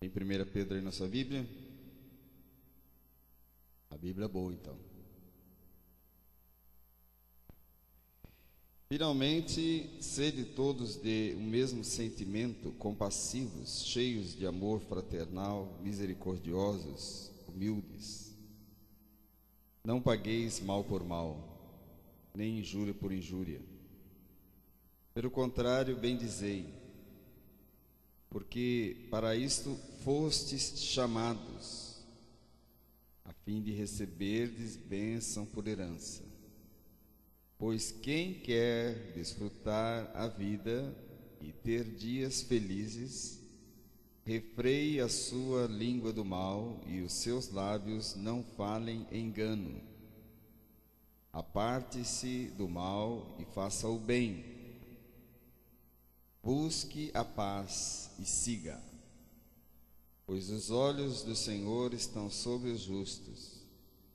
Tem 1 Pedro aí na sua Bíblia? A Bíblia é boa, então. Finalmente, sede todos de um mesmo sentimento, compassivos, cheios de amor fraternal, misericordiosos, humildes. Não pagueis mal por mal, nem injúria por injúria. Pelo contrário, bendizei, porque para isto fostes chamados, a fim de receberdes bênção por herança. Pois quem quer desfrutar a vida e ter dias felizes, refreie a sua língua do mal e os seus lábios não falem engano. Aparte-se do mal e faça o bem. Busque a paz e siga. Pois os olhos do Senhor estão sobre os justos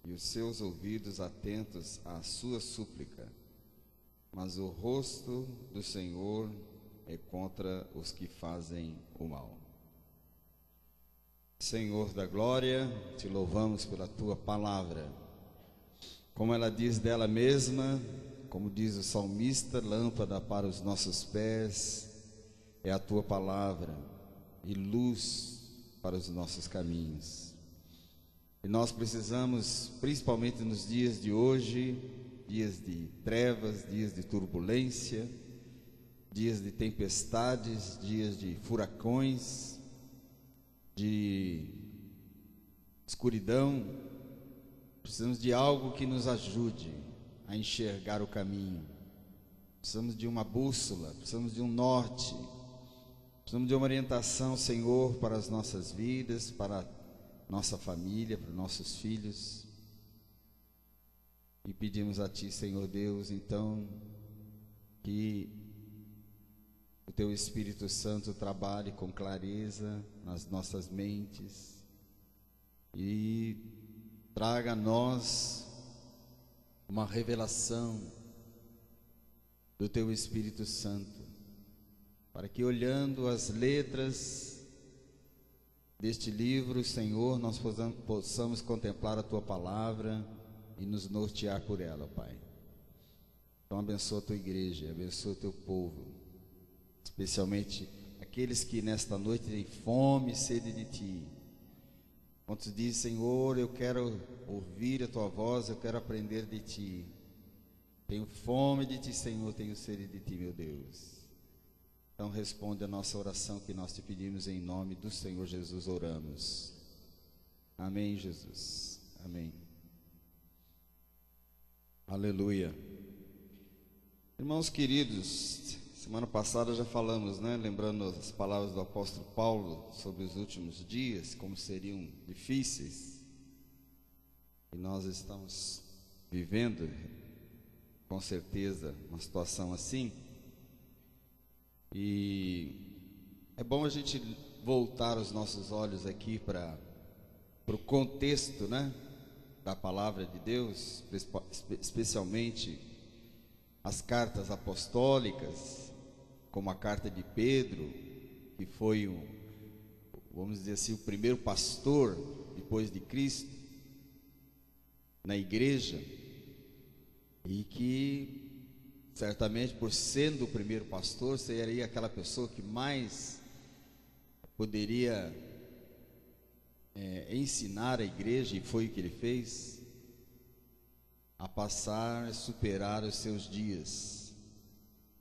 e os seus ouvidos atentos à sua súplica, mas o rosto do Senhor é contra os que fazem o mal. Senhor da glória, te louvamos pela tua palavra. Como ela diz dela mesma, como diz o salmista, lâmpada para os nossos pés é a tua palavra e luz para os nossos caminhos. E nós precisamos, principalmente nos dias de hoje, dias de trevas, dias de turbulência, dias de tempestades, dias de furacões, de escuridão, precisamos de algo que nos ajude a enxergar o caminho. Precisamos de uma bússola, precisamos de um norte, precisamos de uma orientação, Senhor, para as nossas vidas, para a nossa família, para os nossos filhos. E pedimos a Ti, Senhor Deus, então, que o Teu Espírito Santo trabalhe com clareza nas nossas mentes e traga a nós uma revelação do Teu Espírito Santo, para que, olhando as letras deste livro, Senhor, nós possamos contemplar a Tua palavra e nos nortear por ela, Pai. Então abençoa a Tua igreja, abençoa o Teu povo, especialmente aqueles que nesta noite têm fome e sede de Ti. Quantos dizem, Senhor, eu quero ouvir a Tua voz, eu quero aprender de Ti. Tenho fome de Ti, Senhor, tenho sede de Ti, meu Deus. Então responde a nossa oração que nós Te pedimos em nome do Senhor Jesus, oramos. Amém, Jesus. Amém. Aleluia. Irmãos queridos, semana passada já falamos, né? Lembrando as palavras do apóstolo Paulo sobre os últimos dias, como seriam difíceis. E nós estamos vivendo, com certeza, uma situação assim. E é bom a gente voltar os nossos olhos aqui para o contexto, né, da palavra de Deus, especialmente as cartas apostólicas, como a carta de Pedro, que foi vamos dizer assim, o primeiro pastor depois de Cristo na igreja, e que certamente, por sendo o primeiro pastor, seria aquela pessoa que mais poderia ensinar a igreja, e foi o que ele fez, a passar, a superar os seus dias.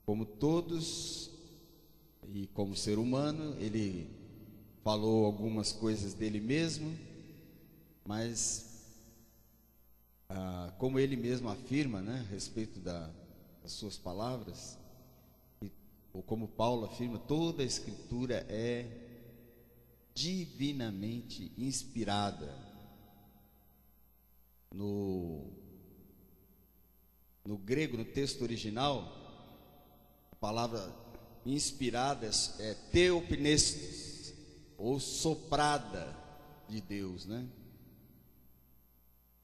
Como todos, e como ser humano, ele falou algumas coisas dele mesmo, mas como ele mesmo afirma, né, a respeito das suas palavras, ou como Paulo afirma, toda a Escritura é divinamente inspirada. No grego, no texto original, a palavra inspirada é theopnestos, ou soprada de Deus, né?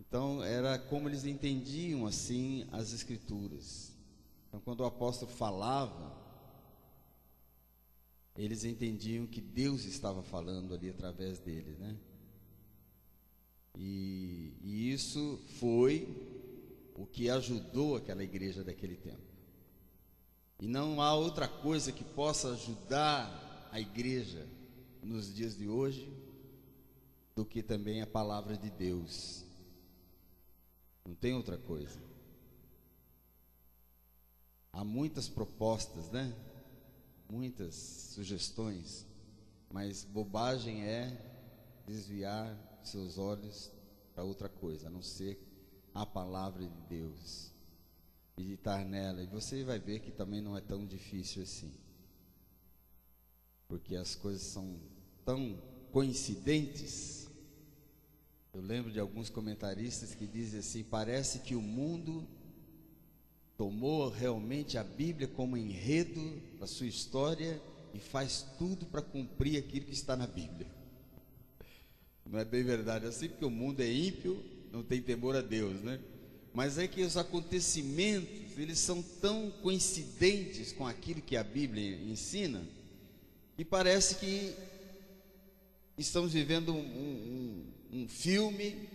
Então era como eles entendiam assim as Escrituras. Então quando o apóstolo falava, eles entendiam que Deus estava falando ali através dele, né? E isso foi o que ajudou aquela igreja daquele tempo. E não há outra coisa que possa ajudar a igreja nos dias de hoje do que também a palavra de Deus. Não tem outra coisa. Há muitas propostas, né? Muitas sugestões, mas bobagem é desviar seus olhos para outra coisa, a não ser a palavra de Deus, meditar nela, e você vai ver que também não é tão difícil assim, porque as coisas são tão coincidentes. Eu lembro de alguns comentaristas que dizem assim: parece que o mundo tomou realmente a Bíblia como enredo da sua história e faz tudo para cumprir aquilo que está na Bíblia. Não é bem verdade assim, porque o mundo é ímpio, não tem temor a Deus, né? Mas é que os acontecimentos, eles são tão coincidentes com aquilo que a Bíblia ensina, que parece que estamos vivendo um filme,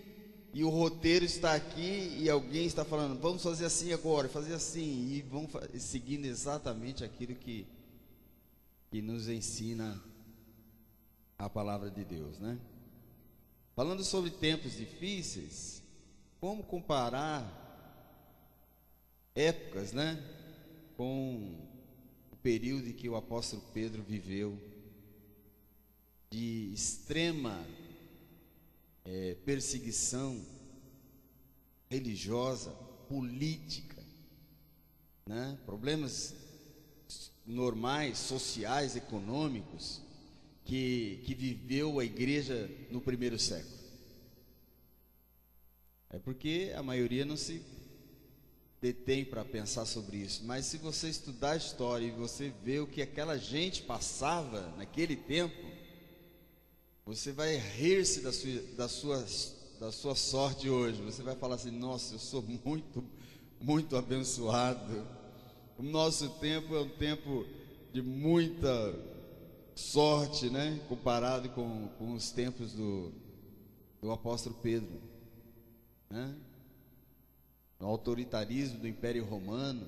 e o roteiro está aqui, e alguém está falando, vamos fazer assim agora, fazer assim, e vão seguindo exatamente aquilo que nos ensina a palavra de Deus, né? Falando sobre tempos difíceis, como comparar épocas, né, com o período em que o apóstolo Pedro viveu, de extrema perseguição religiosa, política, né? Problemas normais, sociais, econômicos, que viveu a igreja no primeiro século. É porque a maioria não se detém para pensar sobre isso, mas se você estudar a história e você ver o que aquela gente passava naquele tempo, você vai rir-se da sua sorte hoje. Você vai falar assim: nossa, eu sou muito, muito abençoado. O nosso tempo é um tempo de muita sorte, né? Comparado com os tempos do apóstolo Pedro, né? O autoritarismo do Império Romano,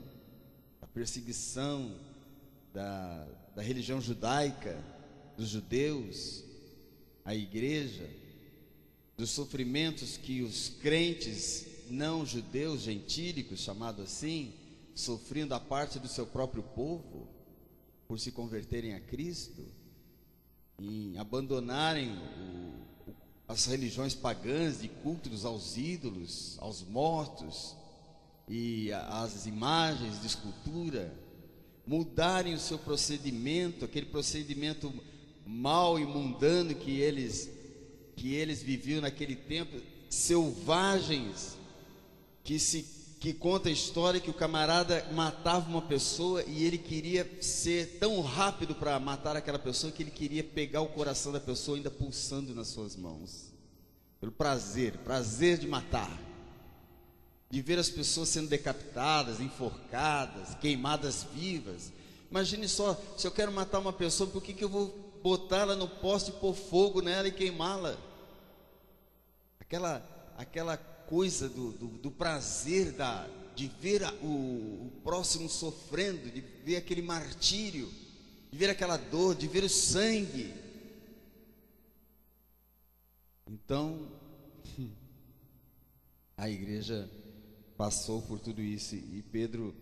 a perseguição da religião judaica, dos judeus, a igreja, dos sofrimentos que os crentes não judeus, gentílicos, chamado assim, sofriam da parte do seu próprio povo, por se converterem a Cristo, e abandonarem as religiões pagãs de cultos aos ídolos, aos mortos, e as imagens de escultura, mudarem o seu procedimento, aquele procedimento mal e mundano que eles viviam naquele tempo, selvagens, que conta a história que o camarada matava uma pessoa e ele queria ser tão rápido para matar aquela pessoa que ele queria pegar o coração da pessoa ainda pulsando nas suas mãos, pelo prazer de matar, de ver as pessoas sendo decapitadas, enforcadas, queimadas vivas. Imagine só, se eu quero matar uma pessoa, por que eu vou botar ela no poste e pôr fogo nela e queimá-la? Aquela coisa do prazer de ver o próximo sofrendo, de ver aquele martírio, de ver aquela dor, de ver o sangue. Então, a igreja passou por tudo isso, e Pedro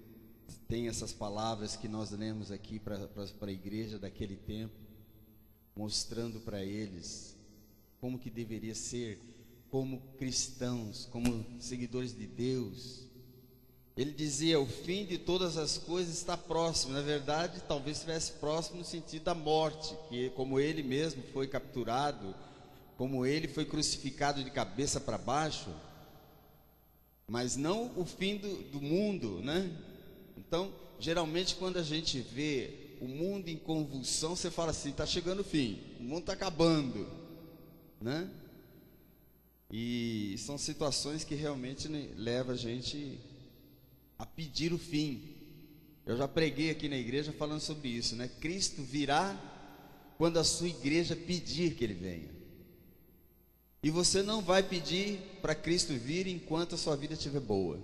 tem essas palavras que nós lemos aqui para a igreja daquele tempo, mostrando para eles como que deveria ser, como cristãos, como seguidores de Deus. Ele dizia: o fim de todas as coisas está próximo. Na verdade, talvez estivesse próximo no sentido da morte, que como ele mesmo foi capturado, como ele foi crucificado de cabeça para baixo, mas não o fim do mundo, né? Então, geralmente quando a gente vê o mundo em convulsão, você fala assim: está chegando o fim, o mundo está acabando, né? E são situações que realmente levam a gente a pedir o fim. Eu já preguei aqui na igreja falando sobre isso, né? Cristo virá quando a sua igreja pedir que Ele venha. E você não vai pedir para Cristo vir enquanto a sua vida estiver boa,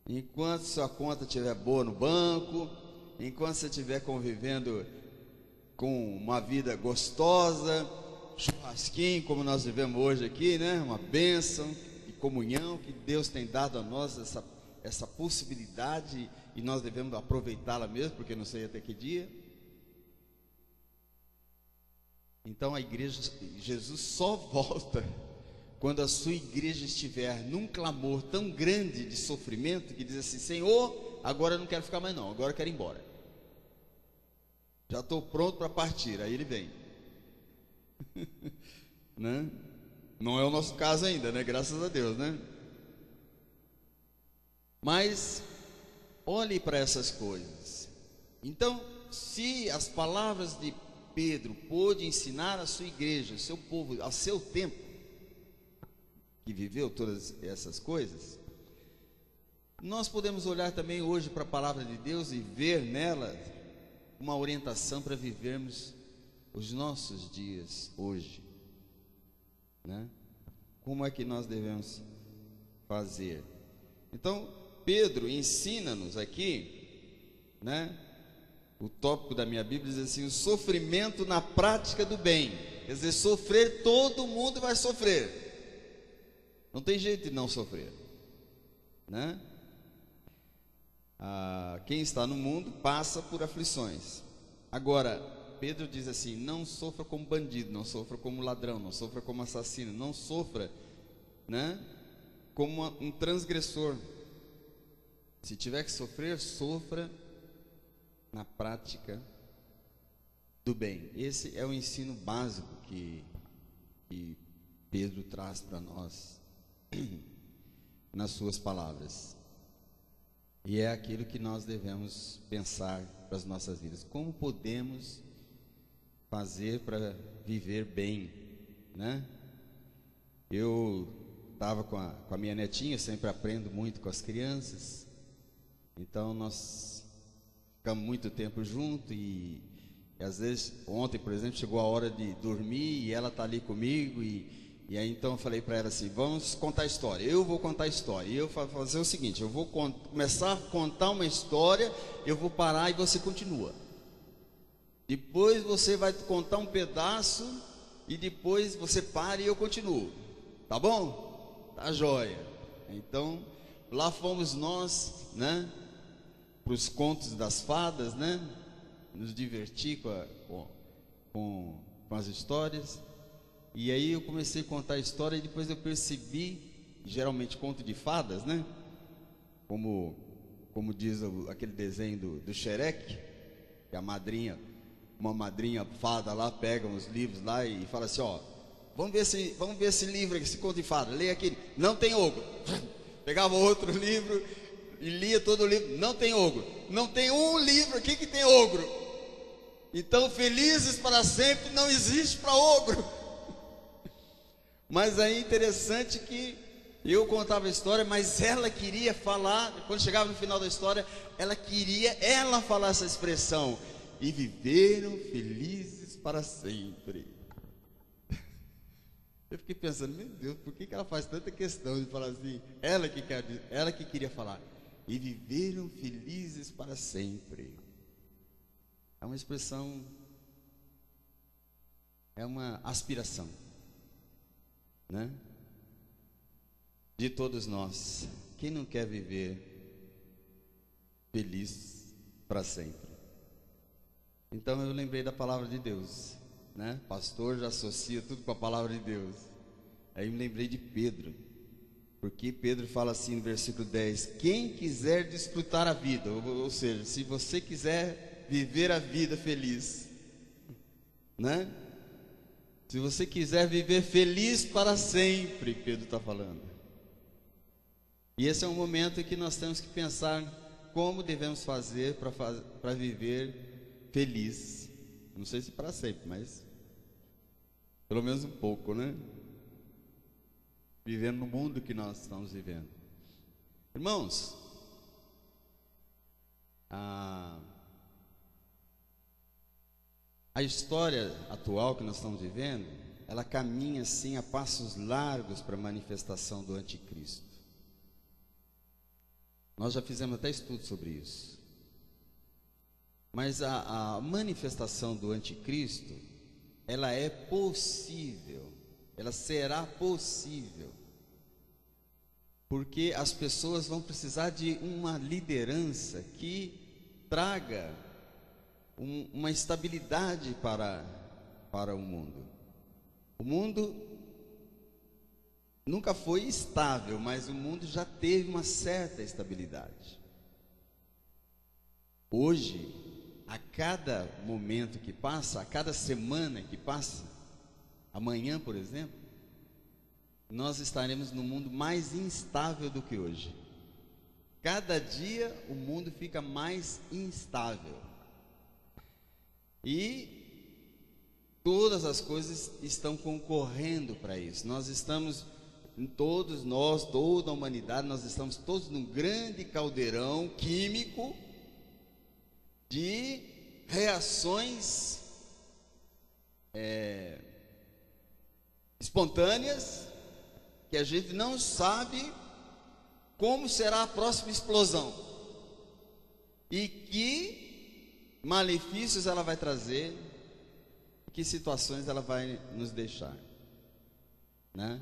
enquanto sua conta estiver boa no banco, enquanto você estiver convivendo com uma vida gostosa, churrasquinho, como nós vivemos hoje aqui, né? Uma bênção e comunhão que Deus tem dado a nós, essa possibilidade, e nós devemos aproveitá-la mesmo, porque não sei até que dia. Então a igreja, Jesus só volta quando a sua igreja estiver num clamor tão grande de sofrimento, que diz assim: Senhor, agora eu não quero ficar mais não, agora eu quero ir embora, já estou pronto para partir. Aí Ele vem. Né? Não é o nosso caso ainda, né? Graças a Deus, né? Mas olhe para essas coisas. Então, se as palavras de Pedro pôde ensinar a sua igreja, seu povo, a seu tempo, que viveu todas essas coisas, nós podemos olhar também hoje para a palavra de Deus e ver nela uma orientação para vivermos os nossos dias hoje, né? Como é que nós devemos fazer? Então, Pedro ensina-nos aqui, né? O tópico da minha Bíblia diz assim: o sofrimento na prática do bem. Quer dizer, sofrer, todo mundo vai sofrer, não tem jeito de não sofrer, né? Quem está no mundo passa por aflições. Agora, Pedro diz assim: não sofra como bandido, não sofra como ladrão, não sofra como assassino, não sofra, né, como um transgressor. Se tiver que sofrer, sofra na prática do bem. Esse é o ensino básico que Pedro traz para nós nas suas palavras, e é aquilo que nós devemos pensar para as nossas vidas. Como podemos fazer para viver bem, né? Eu estava com a minha netinha, eu sempre aprendo muito com as crianças, então nós ficamos muito tempo junto, e às vezes, ontem, por exemplo, chegou a hora de dormir e ela está ali comigo, e aí então eu falei para ela assim: vamos contar a história, eu vou contar a história, e eu vou fazer o seguinte, eu vou começar a contar uma história, eu vou parar e você continua, depois você vai contar um pedaço, e depois você para e eu continuo, tá bom? Tá joia. Então, lá fomos nós, né, para os contos das fadas, né, nos divertir com as histórias. E aí eu comecei a contar a história, e depois eu percebi, geralmente conto de fadas, né, como diz aquele desenho do Shrek, que a madrinha, uma madrinha fada lá, pega uns livros lá e fala assim: ó, vamos ver esse livro aqui, esse conto de fada, leia aquele, não tem ogro. Pegava outro livro e lia todo o livro, não tem ogro, não tem um livro aqui que tem ogro. Então, felizes para sempre não existe para ogro. Mas aí interessante que eu contava a história, mas ela queria falar, quando chegava no final da história, ela queria falar essa expressão: e viveram felizes para sempre. Eu fiquei pensando: meu Deus, por que ela faz tanta questão de falar assim? Ela que queria falar, e viveram felizes para sempre. É uma expressão, é uma aspiração, né, de todos nós. Quem não quer viver feliz para sempre? Então eu lembrei da palavra de Deus, né? Pastor já associa tudo com a palavra de Deus. Aí me lembrei de Pedro, porque Pedro fala assim no versículo 10: quem quiser desfrutar a vida, ou seja, se você quiser viver a vida feliz, né? Se você quiser viver feliz para sempre, Pedro está falando. E esse é um momento em que nós temos que pensar como devemos fazer para viver feliz. Não sei se para sempre, mas pelo menos um pouco, né? Vivendo no mundo que nós estamos vivendo. Irmãos, A história atual que nós estamos vivendo, ela caminha assim a passos largos para a manifestação do anticristo. Nós já fizemos até estudo sobre isso. Mas a manifestação do anticristo, ela é possível, ela será possível, porque as pessoas vão precisar de uma liderança que traga uma estabilidade para o mundo. O mundo nunca foi estável, mas o mundo já teve uma certa estabilidade. Hoje, a cada momento que passa, a cada semana que passa, amanhã, por exemplo, nós estaremos num mundo mais instável do que hoje. Cada dia o mundo fica mais instável. E todas as coisas estão concorrendo para isso. Nós estamos, todos nós, toda a humanidade, nós estamos todos num grande caldeirão químico de reações espontâneas, que a gente não sabe como será a próxima explosão e que malefícios ela vai trazer, que situações ela vai nos deixar, né?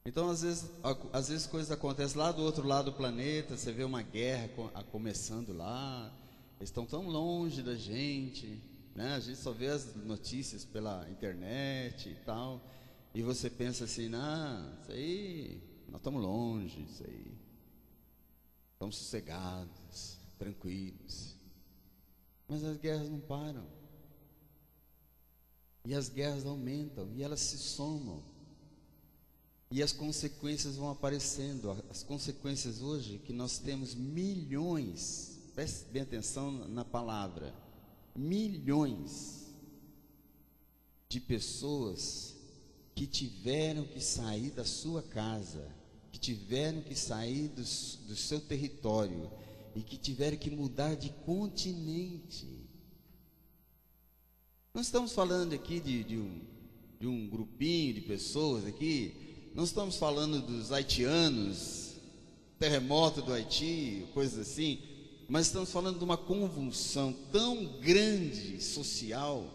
Então às vezes coisas acontecem lá do outro lado do planeta, você vê uma guerra começando lá, eles estão tão longe da gente, né? A gente só vê as notícias pela internet e tal, e você pensa assim, isso aí, nós estamos longe, isso aí, estamos sossegados, tranquilos, mas as guerras não param, e as guerras aumentam, e elas se somam, e as consequências vão aparecendo. As consequências hoje, que nós temos milhões, preste bem atenção na palavra, milhões de pessoas que tiveram que sair da sua casa, que tiveram que sair do seu território, e que tiveram que mudar de continente. Não estamos falando aqui de um grupinho de pessoas aqui, não estamos falando dos haitianos, terremoto do Haiti, coisas assim, mas estamos falando de uma convulsão tão grande social,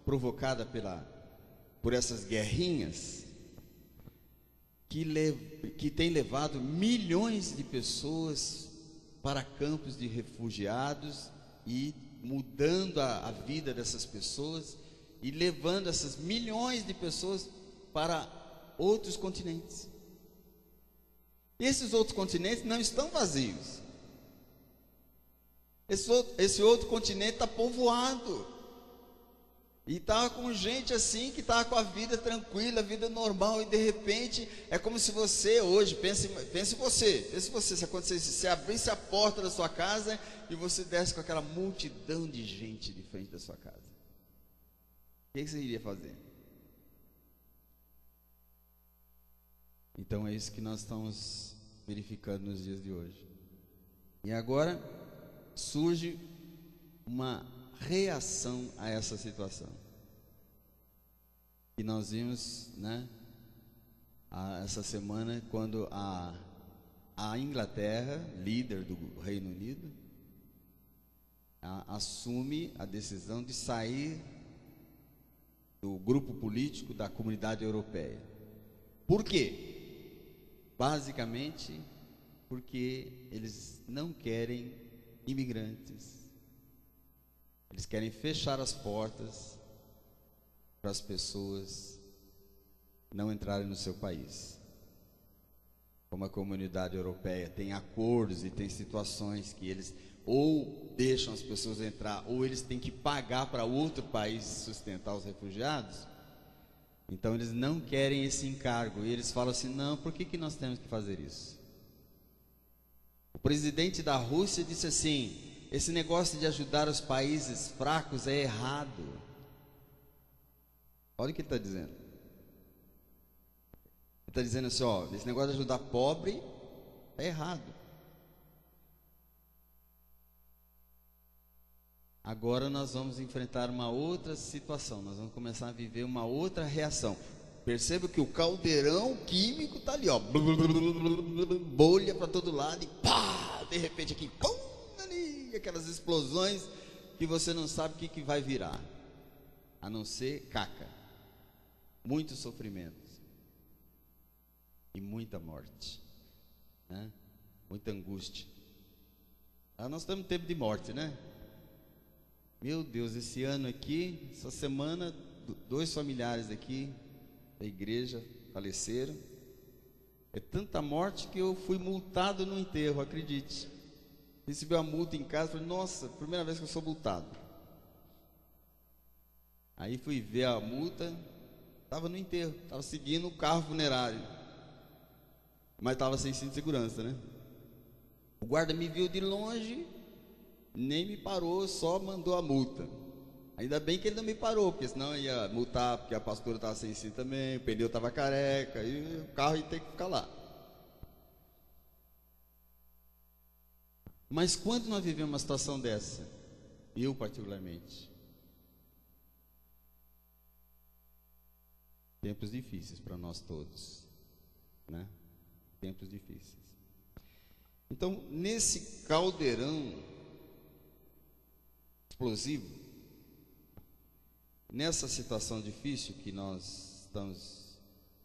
provocada por essas guerrinhas, que tem levado milhões de pessoas para campos de refugiados, e mudando a vida dessas pessoas, e levando essas milhões de pessoas para outros continentes. E esses outros continentes não estão vazios. Esse outro continente está povoado, e está com gente assim, que está com a vida tranquila, a vida normal, e de repente é como se você hoje, pense você, se acontecesse, se abrisse a porta da sua casa e você desse com aquela multidão de gente de frente da sua casa. O que você iria fazer? Então é isso que nós estamos verificando nos dias de hoje. E agora surge uma reação a essa situação. E nós vimos, né, essa semana, quando a Inglaterra, líder do Reino Unido, assume a decisão de sair do grupo político da Comunidade Europeia. Por quê? Basicamente porque eles não querem imigrantes. Eles querem fechar as portas para as pessoas não entrarem no seu país. Como a Comunidade Europeia tem acordos e tem situações que eles ou deixam as pessoas entrar, ou eles têm que pagar para outro país sustentar os refugiados. Então eles não querem esse encargo, e eles falam assim, não, por que nós temos que fazer isso? O presidente da Rússia disse assim, esse negócio de ajudar os países fracos é errado. Olha o que ele está dizendo. Ele está dizendo assim, esse negócio de ajudar pobre é errado. agora nós vamos enfrentar uma outra situação, nós vamos começar a viver uma outra reação. Perceba que o caldeirão químico está ali, ó, bolha para todo lado, e pá, de repente aqui, pum, ali, aquelas explosões que você não sabe o que vai virar, a não ser caca, muitos sofrimentos e muita morte, né? Muita angústia. Nós estamos em tempo de morte, né? Meu Deus, esse ano aqui, essa semana, 2 familiares aqui da igreja faleceram. É tanta morte que eu fui multado no enterro, acredite. Recebi uma multa em casa, falei, nossa, primeira vez que eu sou multado. Aí fui ver a multa, estava no enterro, estava seguindo o carro funerário, mas estava sem cinto de segurança, né? O guarda me viu de longe, nem me parou, só mandou a multa. Ainda bem que ele não me parou, porque senão ia multar, porque a pastora estava sem cinto também, o pneu estava careca, e o carro ia ter que ficar lá. Mas quando nós vivemos uma situação dessa, eu particularmente, tempos difíceis para nós todos, né? Tempos difíceis. Então, nesse caldeirão explosivo, nessa situação difícil que nós estamos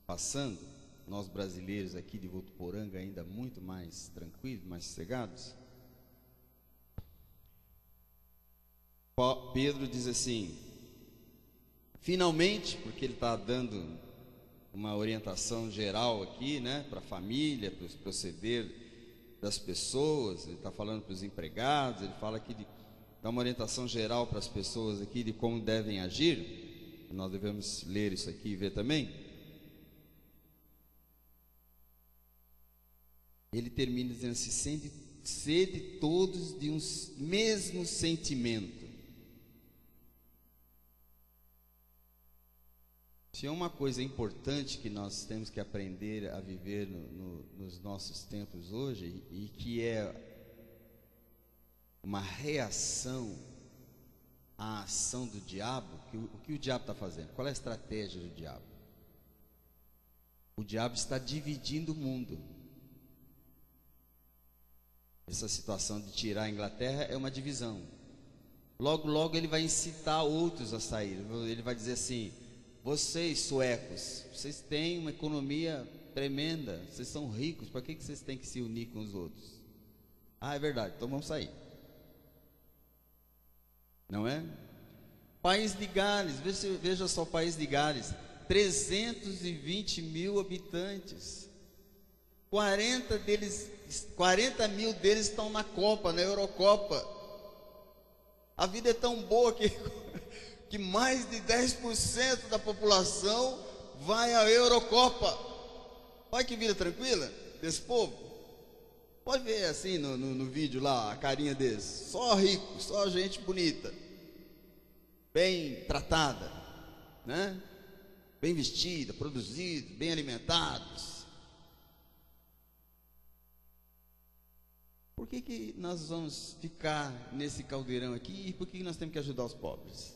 passando, nós brasileiros aqui de Votuporanga ainda muito mais tranquilos, mais sossegados, Pedro diz assim, finalmente, porque ele está dando uma orientação geral aqui, né, para a família, para o proceder das pessoas, ele está falando para os empregados, ele fala aqui dá uma orientação geral para as pessoas aqui de como devem agir. Nós devemos ler isso aqui e ver também. Ele termina dizendo assim, sede todos de um mesmo sentimento. Se é uma coisa importante que nós temos que aprender a viver nos nossos tempos hoje, e que é uma reação à ação do diabo, o que o diabo está fazendo? Qual é a estratégia do diabo? O diabo está dividindo o mundo. Essa situação de tirar a Inglaterra é uma divisão. Logo, logo ele vai incitar outros a sair. Ele vai dizer assim, vocês suecos, vocês têm uma economia tremenda, vocês são ricos, para que vocês têm que se unir com os outros? Ah, é verdade, então vamos sair. Não é? País de Gales, veja só o País de Gales, 320 mil habitantes, 40 mil deles estão na Copa, na Eurocopa. A vida é tão boa que mais de 10% da população vai à Eurocopa. Olha que vida tranquila desse povo. Pode ver assim no vídeo lá, a carinha deles, só rico, só gente bonita, bem tratada, né? Bem vestida, produzida, bem alimentados. Por que nós vamos ficar nesse caldeirão aqui e por que nós temos que ajudar os pobres?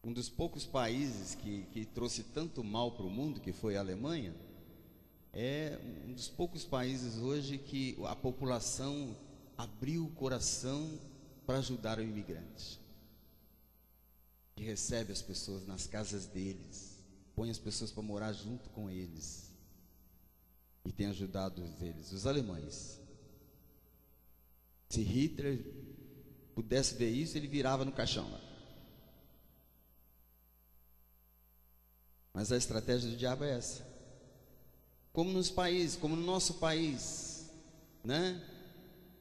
Um dos poucos países que trouxe tanto mal para o mundo, que foi a Alemanha, é um dos poucos países hoje que a população abriu o coração para ajudar o imigrante. Que recebe as pessoas nas casas deles, põe as pessoas para morar junto com eles e tem ajudado eles, os alemães. Se Hitler pudesse ver isso, ele virava no caixão lá. Mas a estratégia do diabo é essa. Como nos países, como no nosso país, né?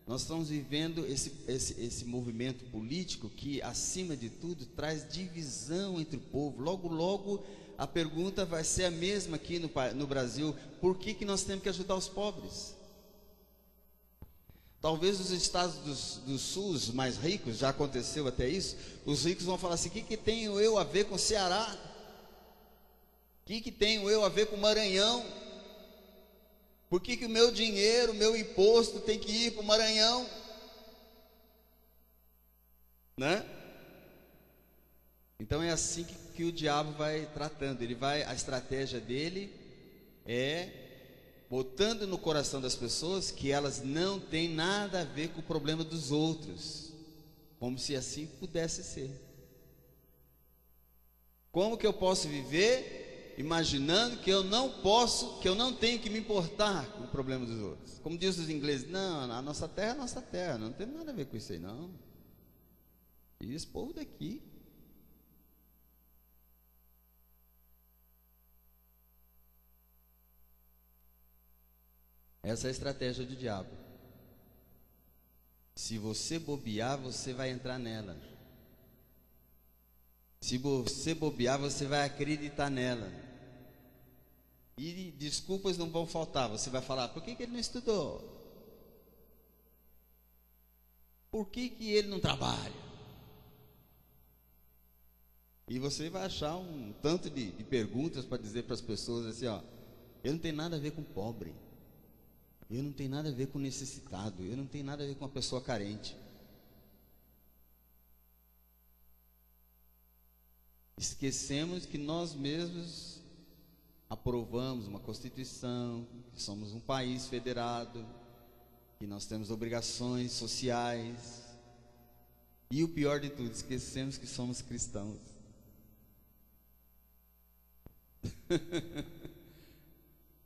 Nós estamos vivendo esse movimento político que, acima de tudo, traz divisão entre o povo. Logo, logo, a pergunta vai ser a mesma aqui no Brasil. Por que nós temos que ajudar os pobres? Talvez os estados do sul, os mais ricos, já aconteceu até isso, os ricos vão falar assim, o que tenho eu a ver com o Ceará? O que tenho eu a ver com o Maranhão? Por que o meu dinheiro, o meu imposto tem que ir para o Maranhão? né? Então é assim que o diabo vai tratando. A estratégia dele é botando no coração das pessoas que elas não têm nada a ver com o problema dos outros, como se assim pudesse ser. Como que eu posso viver imaginando que eu não tenho que me importar com o problema dos outros? Como diz os ingleses, não, a nossa terra é a nossa terra, não tem nada a ver com isso aí não. E esse povo daqui. Essa é a estratégia do diabo. Se você bobear, você vai entrar nela. Se você bobear, você vai acreditar nela. E desculpas não vão faltar. Você vai falar, por que ele não estudou? Por que ele não trabalha? E você vai achar um tanto de perguntas para dizer para as pessoas assim, ó, eu não tenho nada a ver com pobre. Eu não tenho nada a ver com necessitado. Eu não tenho nada a ver com uma pessoa carente. Esquecemos que nós mesmos aprovamos uma Constituição, que somos um país federado, que nós temos obrigações sociais. E o pior de tudo, esquecemos que somos cristãos.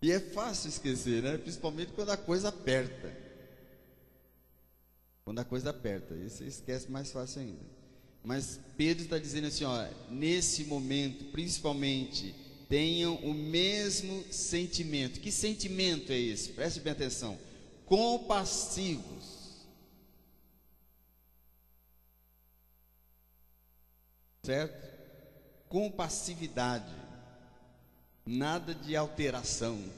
E é fácil esquecer, né? Principalmente quando a coisa aperta. Quando a coisa aperta, aí você esquece mais fácil ainda. Mas Pedro está dizendo assim, ó, nesse momento, principalmente, tenham o mesmo sentimento. Que sentimento é esse? Preste bem atenção. Compassivos. Certo? Compassividade. Nada de alteração,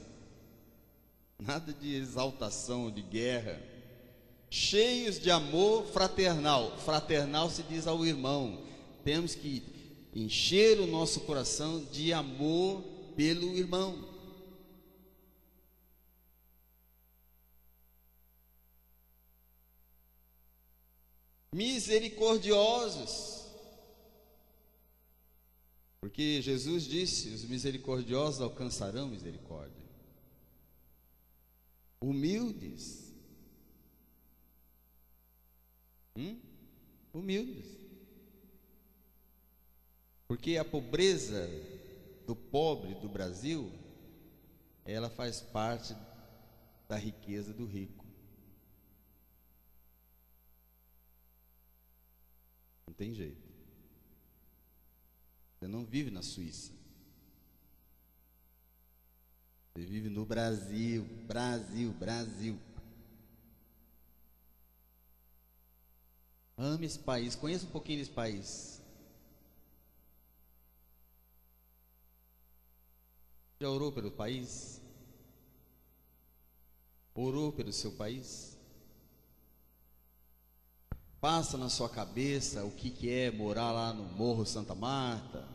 nada de exaltação, de guerra. Cheios de amor fraternal. Fraternal se diz ao irmão. Temos que encher o nosso coração de amor pelo irmão. Misericordiosos. Porque Jesus disse, os misericordiosos alcançarão misericórdia. Humildes. Humildes. Porque a pobreza do pobre do Brasil, ela faz parte da riqueza do rico. Não tem jeito. Você não vive na Suíça. Você vive no Brasil, Brasil. Ame esse país, conheça um pouquinho desse país. Já orou pelo país? Orou pelo seu país? Passa na sua cabeça o que é morar lá no Morro Santa Marta,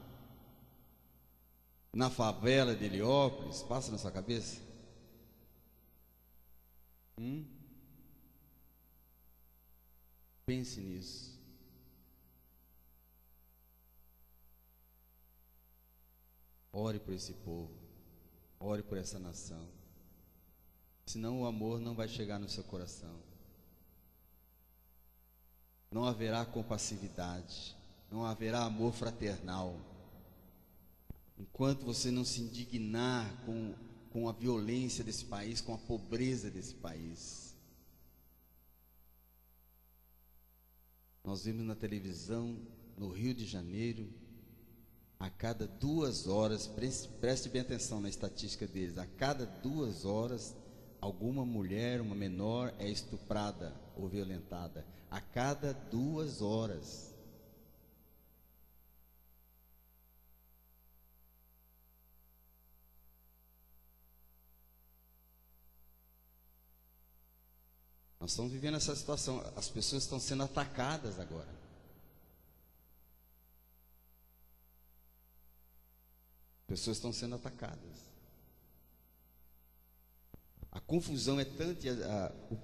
na favela de Heliópolis? Passa na sua cabeça? Pense nisso. Ore por esse povo, ore por essa nação, senão o amor não vai chegar no seu coração. Não haverá compassividade, não haverá amor fraternal, enquanto você não se indignar com a violência desse país, com a pobreza desse país. Nós vimos na televisão, no Rio de Janeiro, a cada 2 horas, preste bem atenção na estatística deles, a cada 2 horas, alguma mulher, uma menor, é estuprada ou violentada. A cada 2 horas. Nós estamos vivendo essa situação. As pessoas estão sendo atacadas agora. Pessoas estão sendo atacadas. A confusão é tanta,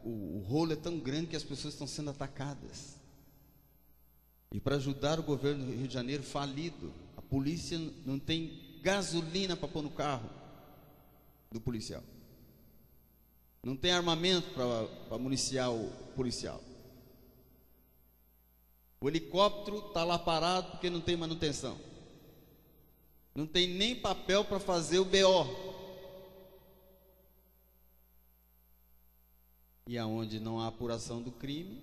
o rolo é tão grande que as pessoas estão sendo atacadas. E para ajudar o governo do Rio de Janeiro falido, a polícia não tem gasolina para pôr no carro do policial. Não tem armamento para municiar o policial. O helicóptero está lá parado porque não tem manutenção. Não tem nem papel para fazer o BO. E aonde não há apuração do crime,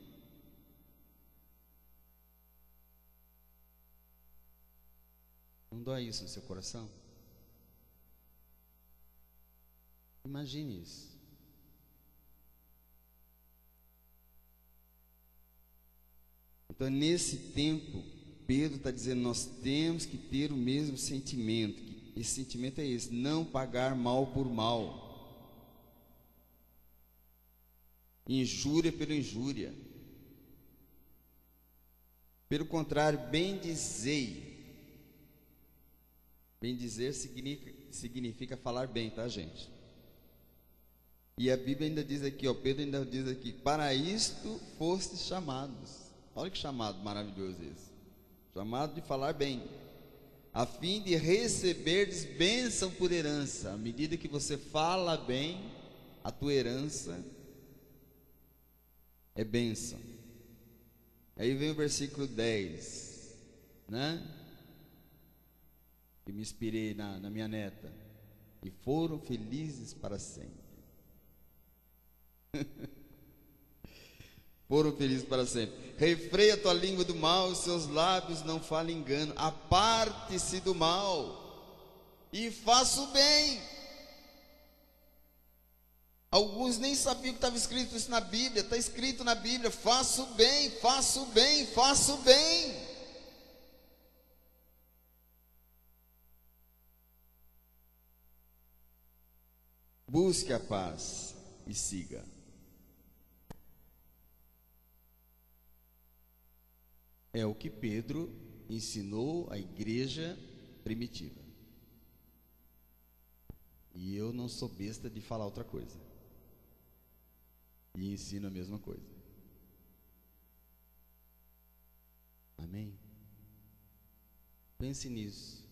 não dói isso no seu coração? Imagine isso. Então, nesse tempo, Pedro está dizendo, nós temos que ter o mesmo sentimento. Esse sentimento é esse, não pagar mal por mal. Injúria pela injúria. Pelo contrário, bendizei. Bendizer significa falar bem, tá, gente? E a Bíblia ainda diz aqui, Pedro ainda diz aqui, para isto fostes chamados. Olha que chamado maravilhoso esse. Chamado de falar bem, a fim de receberdes bênção por herança. À medida que você fala bem, a tua herança é bênção. Aí vem o versículo 10, né? Que me inspirei na minha neta. E foram felizes para sempre. Foram felizes para sempre. Refreia a tua língua do mal, os seus lábios não falem engano. Aparte-se do mal e faça o bem. Alguns nem sabiam que estava escrito isso na Bíblia. Está escrito na Bíblia, faça o bem, faça o bem, faça o bem. Busque a paz e siga. É o que Pedro ensinou à igreja primitiva. E eu não sou besta de falar outra coisa. E ensino a mesma coisa. Amém? Pense nisso.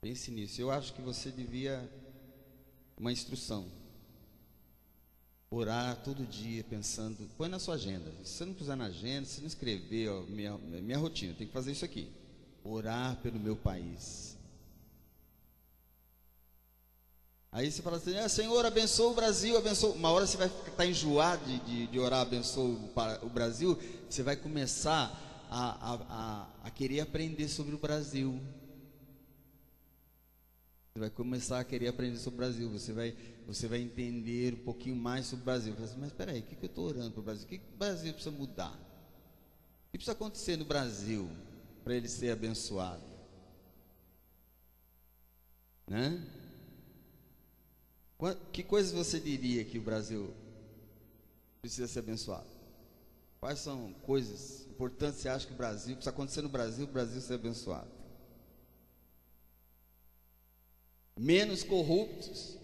Pense nisso. Eu acho que você devia uma instrução. Orar todo dia pensando, põe na sua agenda. Se você não puser na agenda, se não escrever, ó, minha rotina, tem que fazer isso aqui. Orar pelo meu país. Aí você fala assim, Senhor, abençoa o Brasil, abençoa. Uma hora você vai estar enjoado de orar, abençoa o Brasil. Você vai começar a querer aprender sobre o Brasil. Você vai começar a querer aprender sobre o Brasil. Você vai entender um pouquinho mais sobre o Brasil. Você vai assim, mas espera aí, o que eu estou orando para o Brasil? O que o Brasil precisa mudar? O que precisa acontecer no Brasil para ele ser abençoado? Né? Que coisas você diria que o Brasil precisa ser abençoado? Quais são coisas importantes que você acha que o Brasil precisa acontecer no Brasil para o Brasil ser abençoado? Menos corruptos.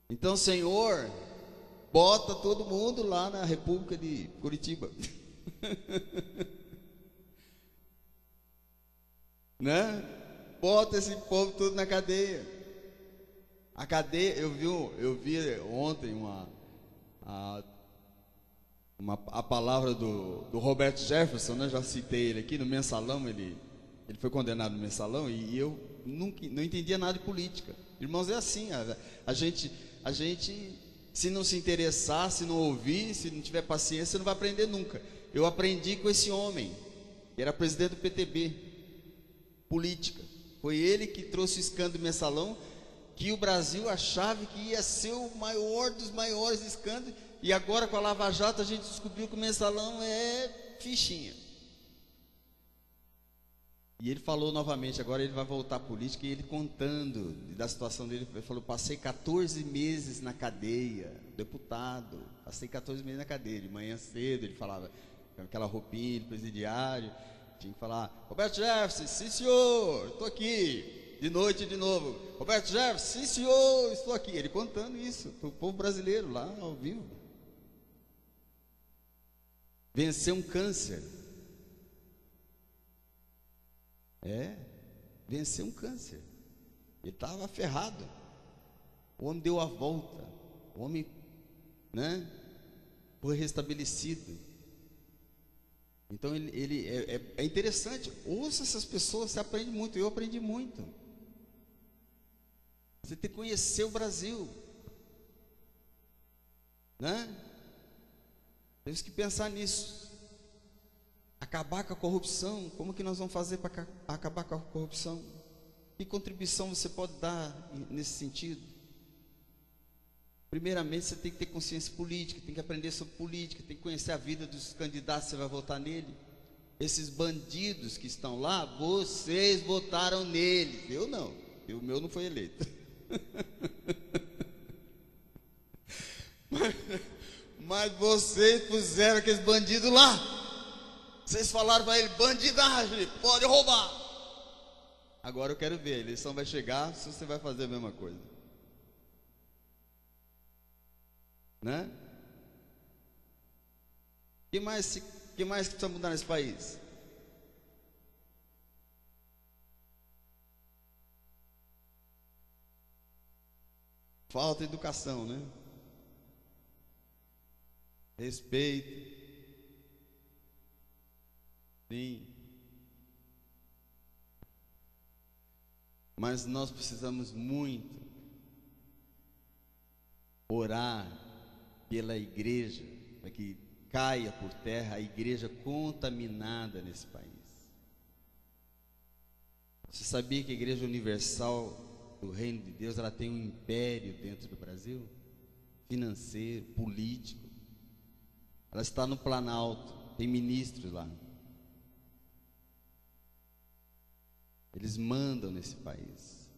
Então, Senhor, bota todo mundo lá na República de Curitiba. Né? Bota esse povo todo na cadeia. A cadeia, eu vi ontem a palavra do Roberto Jefferson, né? Já citei ele aqui no Mensalão, ele foi condenado no Mensalão e eu não entendia nada de política. Irmãos, é assim, a gente, se não se interessar, se não ouvir, se não tiver paciência, não vai aprender nunca. Eu aprendi com esse homem, que era presidente do PTB, política. Foi ele que trouxe o escândalo do Mensalão, que o Brasil achava que ia ser o maior dos maiores escândalos, e agora com a Lava Jato a gente descobriu que o Mensalão é fichinha. E ele falou novamente, agora ele vai voltar à política, e ele contando da situação dele, ele falou, passei 14 meses na cadeia, deputado, passei 14 meses na cadeia, de manhã cedo, ele falava, com aquela roupinha de presidiário, tinha que falar, Roberto Jefferson, sim senhor, estou aqui. De noite de novo, Roberto Jefferson, sim senhor, estou aqui. Ele contando isso para o povo brasileiro lá ao vivo. Vencer um câncer. Vencer um câncer. Ele estava ferrado. O homem deu a volta. O homem, né, foi restabelecido. Então ele é interessante. Ouça essas pessoas, você aprende muito. Eu aprendi muito. Você tem que conhecer o Brasil, né? Temos que pensar nisso. Acabar com a corrupção. Como que nós vamos fazer para acabar com a corrupção? Que contribuição você pode dar nesse sentido? Primeiramente, você tem que ter consciência política, tem que aprender sobre política, tem que conhecer a vida dos candidatos, você vai votar nele. Esses bandidos que estão lá, vocês votaram neles. Eu não, o meu não foi eleito. Mas vocês puseram aqueles bandidos lá. Vocês falaram para ele: bandidagem, pode roubar. Agora eu quero ver, a eleição vai chegar, se você vai fazer a mesma coisa, né? Que mais que precisa mudar nesse país? Falta educação, né? Respeito. Sim. Mas nós precisamos muito orar pela igreja, para que caia por terra a igreja contaminada nesse país. Você sabia que a Igreja Universal do Reino de Deus, ela tem um império dentro do Brasil? Financeiro, político. Ela está no Planalto, tem ministros lá. Eles mandam nesse país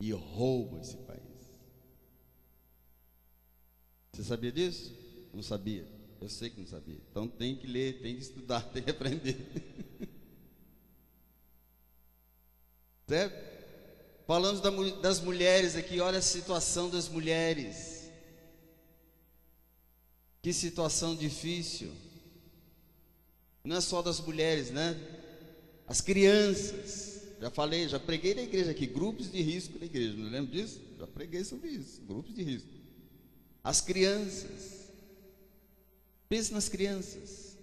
e roubam esse país. Você sabia disso? Não sabia? Eu sei que não sabia. Então tem que ler, tem que estudar, tem que aprender. Certo? Falamos das mulheres aqui, olha a situação das mulheres. Que situação difícil. Não é só das mulheres, né? As crianças. Já falei, já preguei na igreja aqui, grupos de risco na igreja, não lembro disso? Já preguei sobre isso, grupos de risco. As crianças. Pense nas crianças.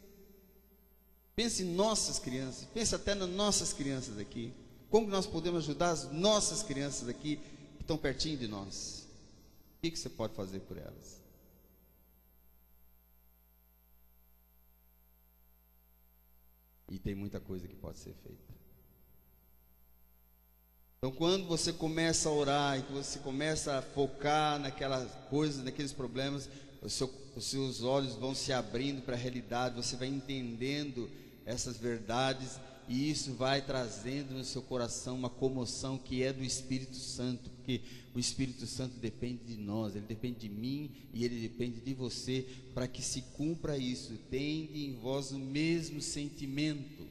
Pense em nossas crianças. Pense até nas nossas crianças aqui. Como nós podemos ajudar as nossas crianças aqui que estão pertinho de nós? O que você pode fazer por elas? E tem muita coisa que pode ser feita. Então, quando você começa a orar e que você começa a focar naquelas coisas, naqueles problemas, os seus olhos vão se abrindo para a realidade, você vai entendendo essas verdades, e isso vai trazendo no seu coração uma comoção que é do Espírito Santo, porque o Espírito Santo depende de nós, ele depende de mim e ele depende de você, para que se cumpra isso. Tende em vós o mesmo sentimento.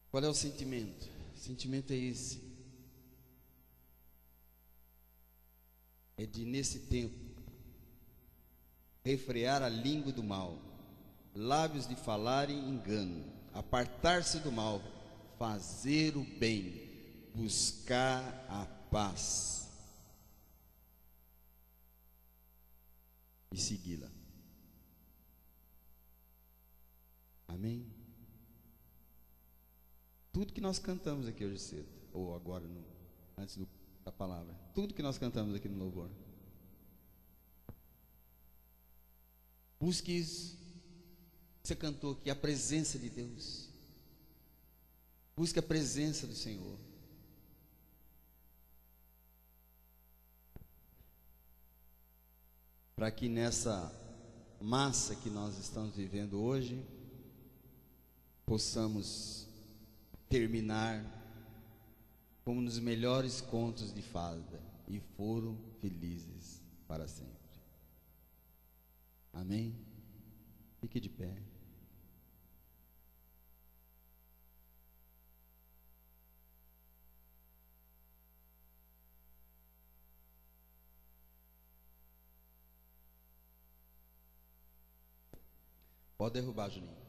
Qual é o sentimento? O sentimento é esse: é de, nesse tempo, refrear a língua do mal, lábios de falarem engano, apartar-se do mal, fazer o bem, buscar a paz e segui-la. Amém? Tudo que nós cantamos aqui hoje cedo, ou agora, antes da palavra, tudo que nós cantamos aqui no louvor, busque isso. Você cantou aqui a presença de Deus. Busque a presença do Senhor. Para que nessa massa que nós estamos vivendo hoje, possamos terminar como nos melhores contos de fada, e foram felizes para sempre. Amém? Fique de pé. Pode derrubar, Juninho.